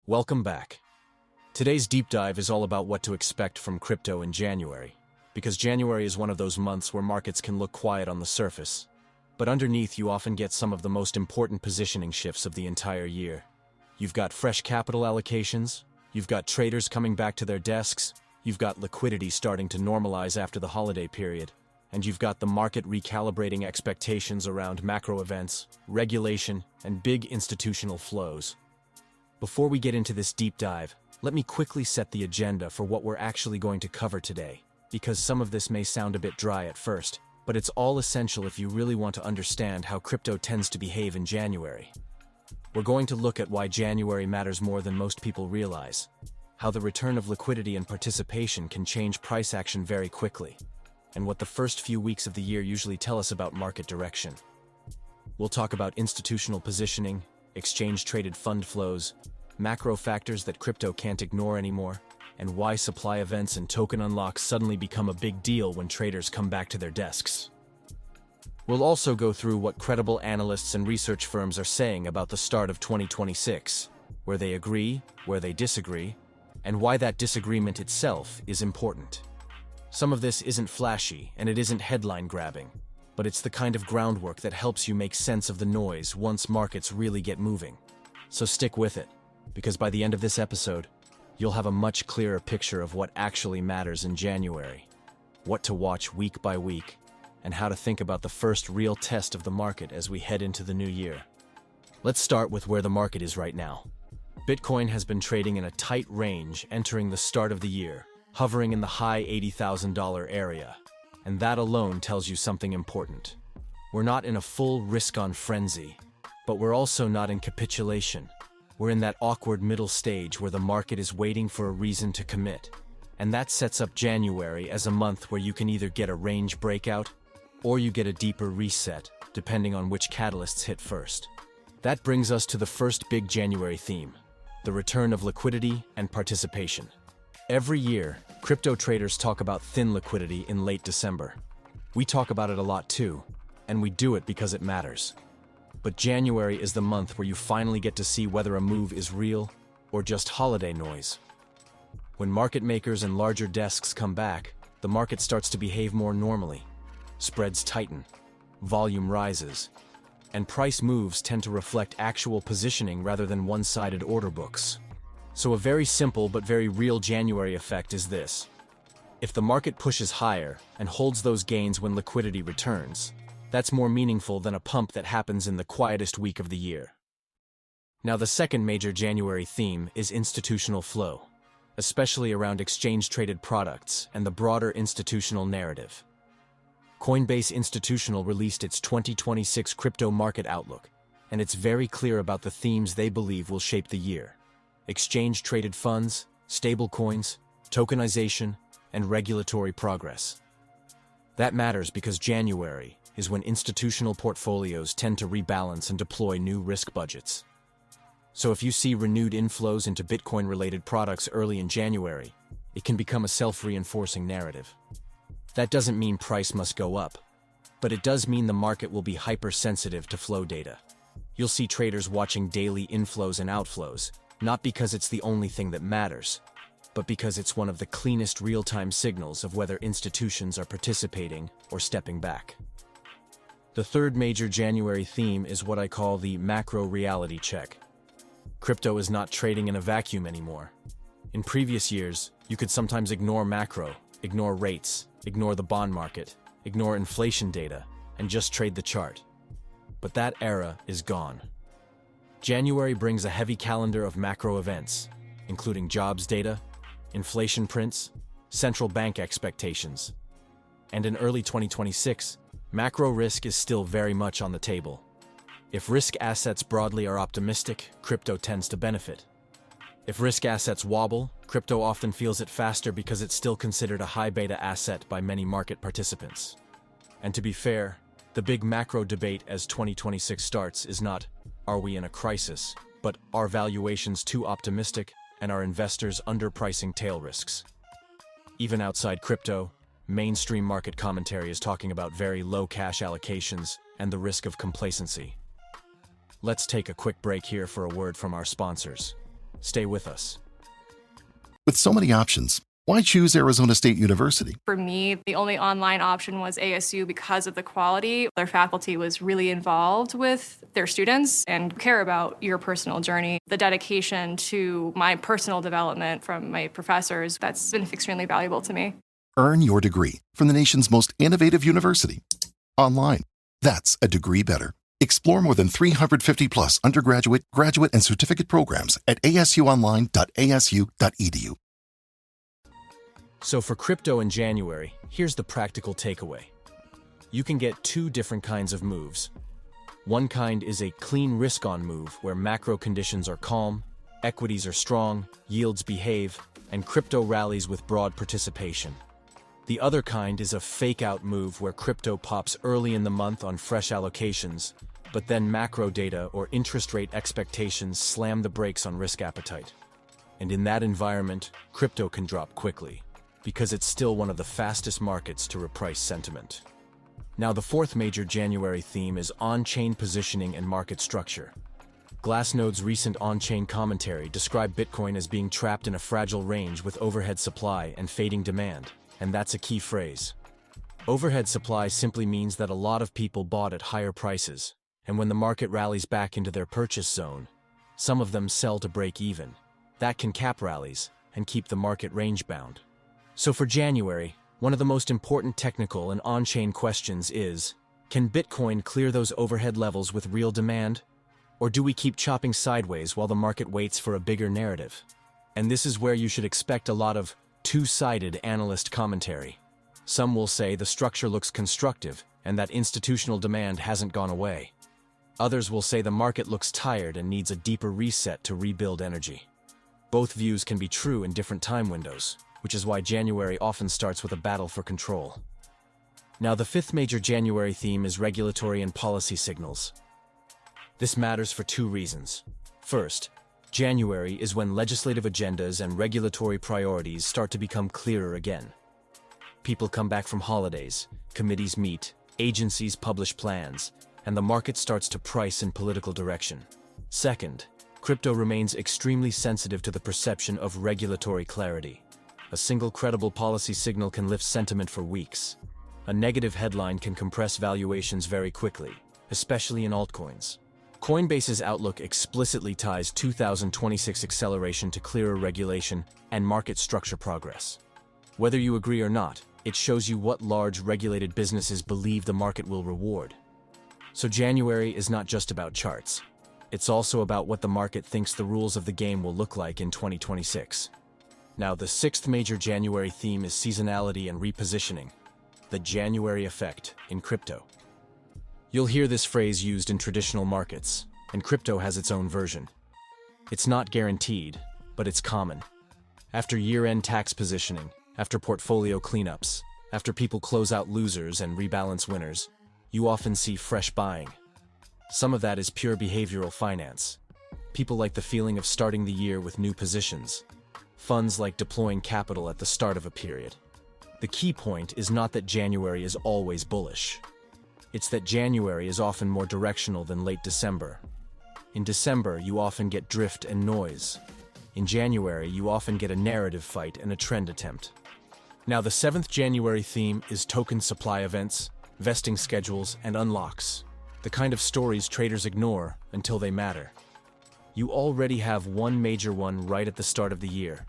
Welcome back. Today's deep dive is all about what to expect from crypto in January, because January is one of those months where markets can look quiet on the surface, but underneath you often get some of the most important positioning shifts of the entire year. You've got fresh capital allocations, you've got traders coming back to their desks, you've got liquidity starting to normalize after the holiday period, and you've got the market recalibrating expectations around macro events, regulation, and big institutional flows. Before we get into this deep dive, let me quickly set the agenda for what we're actually going to cover today, because some of this may sound a bit dry at first, but it's all essential if you really want to understand how crypto tends to behave in January. We're going to look at why January matters more than most people realize, how the return of liquidity and participation can change price action very quickly, and what the first few weeks of the year usually tell us about market direction. We'll talk about institutional positioning, exchange-traded fund flows, macro factors that crypto can't ignore anymore, and why supply events and token unlocks suddenly become a big deal when traders come back to their desks. We'll also go through what credible analysts and research firms are saying about the start of 2026, where they agree, where they disagree, and why that disagreement itself is important. Some of this isn't flashy, and it isn't headline-grabbing, but it's the kind of groundwork that helps you make sense of the noise once markets really get moving. So stick with it, because by the end of this episode, you'll have a much clearer picture of what actually matters in January, what to watch week by week, and how to think about the first real test of the market as we head into the new year. Let's start with where the market is right now. Bitcoin has been trading in a tight range entering the start of the year, hovering in the high $80,000 area. And that alone tells you something important. We're not in a full risk-on frenzy, but we're also not in capitulation. We're in that awkward middle stage where the market is waiting for a reason to commit. And that sets up January as a month where you can either get a range breakout or you get a deeper reset, depending on which catalysts hit first. That brings us to the first big January theme, the return of liquidity and participation. Every year, crypto traders talk about thin liquidity in late December. We talk about it a lot too, and we do it because it matters. But January is the month where you finally get to see whether a move is real or just holiday noise. When market makers and larger desks come back, the market starts to behave more normally. Spreads tighten, volume rises, and price moves tend to reflect actual positioning rather than one-sided order books. So a very simple but very real January effect is this. If the market pushes higher and holds those gains when liquidity returns, that's more meaningful than a pump that happens in the quietest week of the year. Now, the second major January theme is institutional flow, especially around exchange-traded products and the broader institutional narrative. Coinbase Institutional released its 2026 crypto market outlook, and it's very clear about the themes they believe will shape the year. Exchange-traded funds, stablecoins, tokenization, and regulatory progress. That matters because January is when institutional portfolios tend to rebalance and deploy new risk budgets. So if you see renewed inflows into Bitcoin-related products early in January, it can become a self-reinforcing narrative. That doesn't mean price must go up, but it does mean the market will be hypersensitive to flow data. You'll see traders watching daily inflows and outflows, not because it's the only thing that matters, but because it's one of the cleanest real-time signals of whether institutions are participating or stepping back. The third major January theme is what I call the macro reality check. Crypto is not trading in a vacuum anymore. In previous years, you could sometimes ignore macro, ignore rates, ignore the bond market, ignore inflation data, and just trade the chart. But that era is gone. January brings a heavy calendar of macro events, including jobs data, inflation prints, central bank expectations. And in early 2026, macro risk is still very much on the table. If risk assets broadly are optimistic, crypto tends to benefit. If risk assets wobble, crypto often feels it faster because it's still considered a high beta asset by many market participants. And to be fair, the big macro debate as 2026 starts is not, are we in a crisis, but are valuations too optimistic and are investors underpricing tail risks? Even outside crypto, mainstream market commentary is talking about very low cash allocations and the risk of complacency. Let's take a quick break here for a word from our sponsors. Stay with us. With so many options, why choose Arizona State University? For me, the only online option was ASU because of the quality. Their faculty was really involved with their students and care about your personal journey. The dedication to my personal development from my professors, that's been extremely valuable to me. Earn your degree from the nation's most innovative university. Online. That's a degree better. Explore more than 350 plus undergraduate, graduate, and certificate programs at asuonline.asu.edu. So for crypto in January, here's the practical takeaway. You can get two different kinds of moves. One kind is a clean risk-on move where macro conditions are calm, equities are strong, yields behave, and crypto rallies with broad participation. The other kind is a fake-out move where crypto pops early in the month on fresh allocations, but then macro data or interest rate expectations slam the brakes on risk appetite. And in that environment, crypto can drop quickly, because it's still one of the fastest markets to reprice sentiment. Now, the fourth major January theme is on-chain positioning and market structure. Glassnode's recent on-chain commentary described Bitcoin as being trapped in a fragile range with overhead supply and fading demand, and that's a key phrase. Overhead supply simply means that a lot of people bought at higher prices, and when the market rallies back into their purchase zone, some of them sell to break even. That can cap rallies and keep the market range-bound. So for January, one of the most important technical and on-chain questions is, can Bitcoin clear those overhead levels with real demand? Or do we keep chopping sideways while the market waits for a bigger narrative? And this is where you should expect a lot of two-sided analyst commentary. Some will say the structure looks constructive and that institutional demand hasn't gone away. Others will say the market looks tired and needs a deeper reset to rebuild energy. Both views can be true in different time windows, which is why January often starts with a battle for control. Now, the fifth major January theme is regulatory and policy signals. This matters for two reasons. First, January is when legislative agendas and regulatory priorities start to become clearer again. People come back from holidays, committees meet, agencies publish plans, and the market starts to price in political direction. Second, crypto remains extremely sensitive to the perception of regulatory clarity. A single credible policy signal can lift sentiment for weeks. A negative headline can compress valuations very quickly, especially in altcoins. Coinbase's outlook explicitly ties 2026 acceleration to clearer regulation and market structure progress. Whether you agree or not, it shows you what large regulated businesses believe the market will reward. So January is not just about charts. It's also about what the market thinks the rules of the game will look like in 2026. Now, the sixth major January theme is seasonality and repositioning, the January effect in crypto. You'll hear this phrase used in traditional markets, and crypto has its own version. It's not guaranteed, but it's common. After year-end tax positioning, after portfolio cleanups, after people close out losers and rebalance winners, you often see fresh buying. Some of that is pure behavioral finance. People like the feeling of starting the year with new positions. Funds like deploying capital at the start of a period. The key point is not that January is always bullish. It's that January is often more directional than late December. In December, you often get drift and noise. In January, you often get a narrative fight and a trend attempt. Now, the seventh January theme is token supply events, vesting schedules, and unlocks. The kind of stories traders ignore until they matter. You already have one major one right at the start of the year.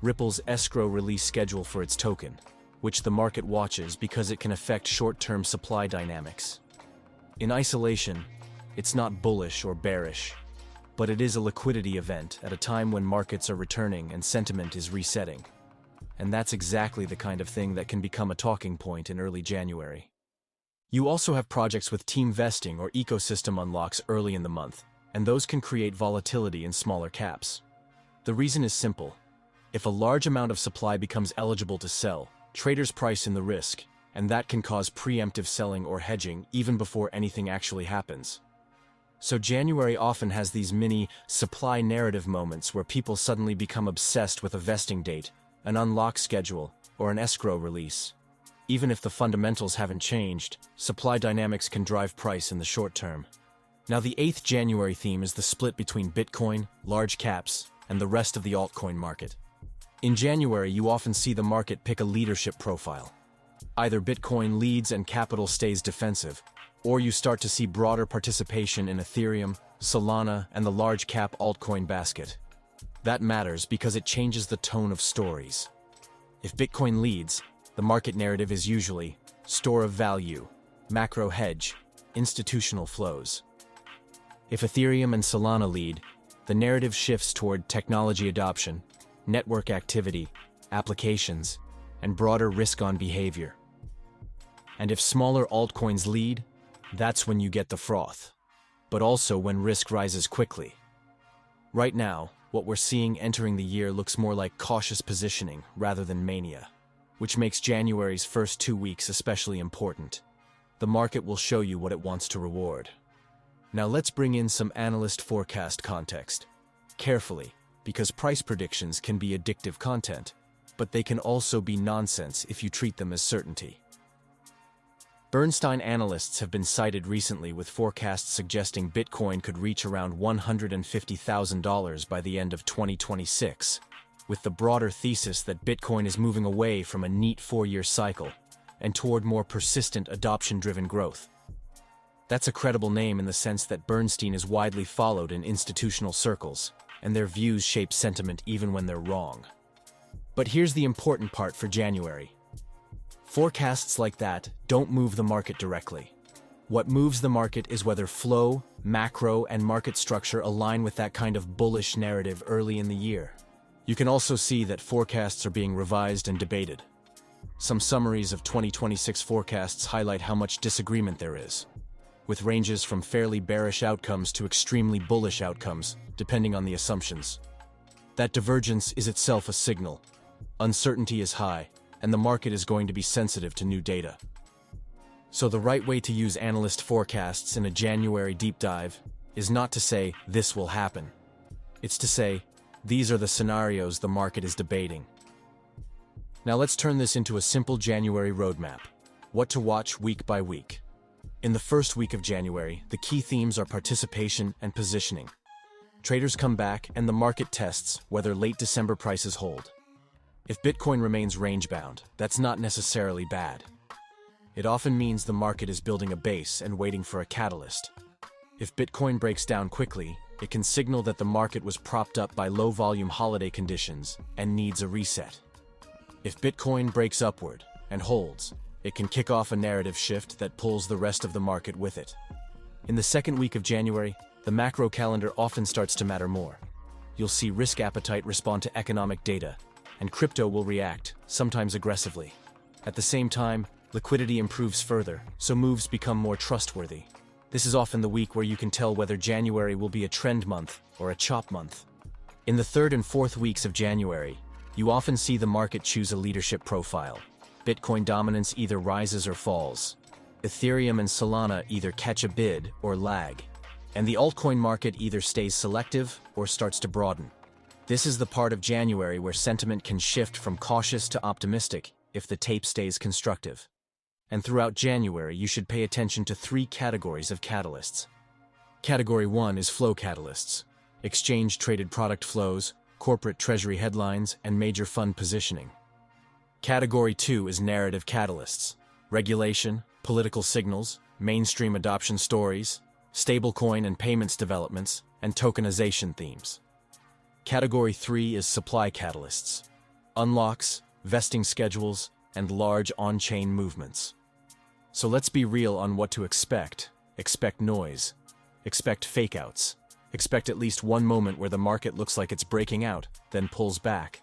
Ripple's escrow release schedule for its token, which the market watches because it can affect short-term supply dynamics. In isolation, it's not bullish or bearish, but it is a liquidity event at a time when markets are returning and sentiment is resetting. And that's exactly the kind of thing that can become a talking point in early January. You also have projects with team vesting or ecosystem unlocks early in the month, and those can create volatility in smaller caps. The reason is simple. If a large amount of supply becomes eligible to sell, traders price in the risk, and that can cause preemptive selling or hedging even before anything actually happens. So January often has these mini supply narrative moments where people suddenly become obsessed with a vesting date, an unlock schedule, or an escrow release. Even if the fundamentals haven't changed, supply dynamics can drive price in the short term. Now, the eighth January theme is the split between Bitcoin, large caps, and the rest of the altcoin market. In January, you often see the market pick a leadership profile. Either Bitcoin leads and capital stays defensive, or you start to see broader participation in Ethereum, Solana, and the large-cap altcoin basket. That matters because it changes the tone of stories. If Bitcoin leads, the market narrative is usually store of value, macro hedge, institutional flows. If Ethereum and Solana lead, the narrative shifts toward technology adoption, network activity, applications, and broader risk-on behavior. And if smaller altcoins lead, that's when you get the froth, but also when risk rises quickly. Right now, what we're seeing entering the year looks more like cautious positioning rather than mania, which makes January's first 2 weeks especially important. The market will show you what it wants to reward. Now let's bring in some analyst forecast context. Carefully, because price predictions can be addictive content, but they can also be nonsense if you treat them as certainty. Bernstein analysts have been cited recently with forecasts suggesting Bitcoin could reach around $150,000 by the end of 2026, with the broader thesis that Bitcoin is moving away from a neat 4-year cycle and toward more persistent adoption-driven growth. That's a credible name in the sense that Bernstein is widely followed in institutional circles, and their views shape sentiment even when they're wrong. But here's the important part for January. Forecasts like that don't move the market directly. What moves the market is whether flow, macro, and market structure align with that kind of bullish narrative early in the year. You can also see that forecasts are being revised and debated. Some summaries of 2026 forecasts highlight how much disagreement there is, with ranges from fairly bearish outcomes to extremely bullish outcomes, depending on the assumptions. That divergence is itself a signal. Uncertainty is high, and the market is going to be sensitive to new data. So the right way to use analyst forecasts in a January deep dive is not to say, this will happen. It's to say, these are the scenarios the market is debating. Now let's turn this into a simple January roadmap. What to watch week by week. In the first week of January, the key themes are participation and positioning. Traders come back and the market tests whether late December prices hold. If Bitcoin remains range-bound, that's not necessarily bad. It often means the market is building a base and waiting for a catalyst. If Bitcoin breaks down quickly, it can signal that the market was propped up by low-volume holiday conditions and needs a reset. If Bitcoin breaks upward and holds, it can kick off a narrative shift that pulls the rest of the market with it. In the second week of January, the macro calendar often starts to matter more. You'll see risk appetite respond to economic data, and crypto will react, sometimes aggressively. At the same time, liquidity improves further, so moves become more trustworthy. This is often the week where you can tell whether January will be a trend month or a chop month. In the third and fourth weeks of January, you often see the market choose a leadership profile. Bitcoin dominance either rises or falls. Ethereum and Solana either catch a bid or lag. And the altcoin market either stays selective or starts to broaden. This is the part of January where sentiment can shift from cautious to optimistic if the tape stays constructive. And throughout January, you should pay attention to 3 categories of catalysts. Category 1 is flow catalysts: exchange-traded product flows, corporate treasury headlines, and major fund positioning. Category 2 is narrative catalysts: regulation, political signals, mainstream adoption stories, stablecoin and payments developments, and tokenization themes. Category 3 is supply catalysts: unlocks, vesting schedules, and large on-chain movements. So let's be real on what to expect. Expect noise. Expect fake-outs. Expect at least one moment where the market looks like it's breaking out, then pulls back.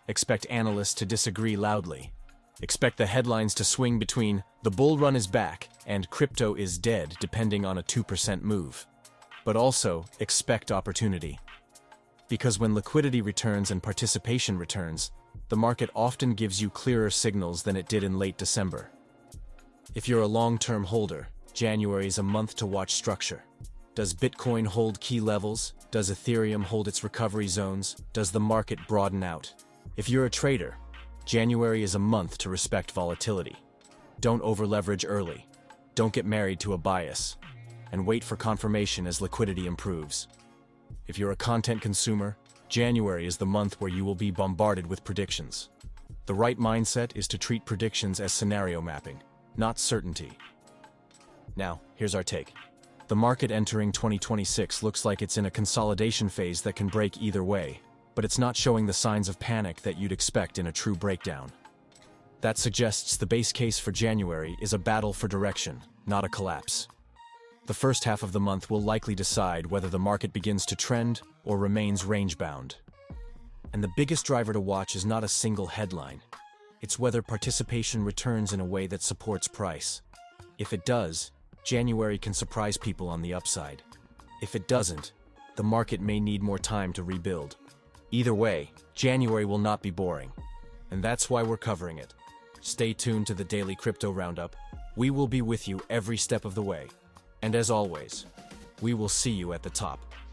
Expect analysts to disagree loudly. Expect the headlines to swing between "the bull run is back" and "crypto is dead," depending on a 2% move. But also, expect opportunity. Because when liquidity returns and participation returns, the market often gives you clearer signals than it did in late December. If you're a long-term holder, January is a month to watch structure. Does Bitcoin hold key levels? Does Ethereum hold its recovery zones? Does the market broaden out? If you're a trader, January is a month to respect volatility. Don't over-leverage early. Don't get married to a bias. And wait for confirmation as liquidity improves. If you're a content consumer, January is the month where you will be bombarded with predictions. The right mindset is to treat predictions as scenario mapping, not certainty. Now, here's our take. The market entering 2026 looks like it's in a consolidation phase that can break either way, but it's not showing the signs of panic that you'd expect in a true breakdown. That suggests the base case for January is a battle for direction, not a collapse. The first half of the month will likely decide whether the market begins to trend or remains range-bound. And the biggest driver to watch is not a single headline. It's whether participation returns in a way that supports price. If it does, January can surprise people on the upside. If it doesn't, the market may need more time to rebuild. Either way, January will not be boring. And that's why we're covering it. Stay tuned to the Daily Crypto Roundup. We will be with you every step of the way. And as always, we will see you at the top.